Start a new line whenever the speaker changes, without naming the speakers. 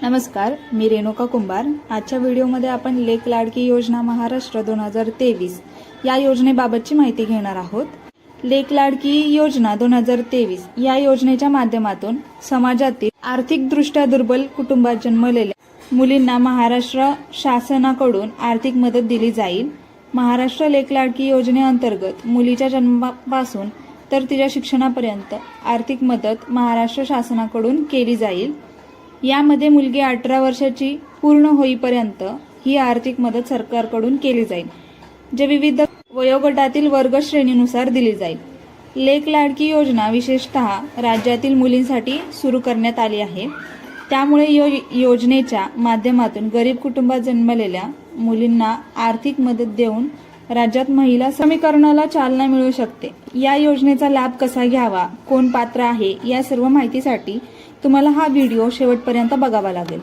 नमस्कार, मी रेणुका कुंभार। आजच्या व्हिडिओमध्ये आपण लेक लाडकी योजना महाराष्ट्र 2023 या योजनेबाबतची माहिती घेणार आहोत। लेक लाडकी योजना 2023 या योजनेच्या माध्यमातून समाजातील आर्थिकदृष्ट्या दुर्बल कुटुंबात जन्मलेल्या मुलींना महाराष्ट्र शासनाकडून आर्थिक मदत दिली जाईल। महाराष्ट्र लेक लाडकी योजनेअंतर्गत मुलीच्या जन्मापासून तर तिच्या शिक्षणापर्यंत आर्थिक मदत महाराष्ट्र शासनाकडून केली जाईल। यामध्ये मुलगी 18 वर्षाची पूर्ण होईपर्यंत ही आर्थिक मदत सरकारकडून केली जाईल, जे विविध वयोगटातील वर्ग श्रेणीनुसार दिली जाईल। लेक लाडकी योजना विशेषतः राज्यातील मुलींसाठी सुरू करण्यात आली आहे। त्यामुळे योजनेच्या माध्यमातून गरीब कुटुंबात जन्मलेल्या मुलींना आर्थिक मदत देऊन राज्यात महिला सक्षमीकरणाला चालना मिळू शकते। या योजनेचा लाभ कसा घ्यावा, कोण पात्र आहे, या सर्व माहितीसाठी तुम्हाला हा व्हिडिओ शेवटपर्यंत बघावा लागेल।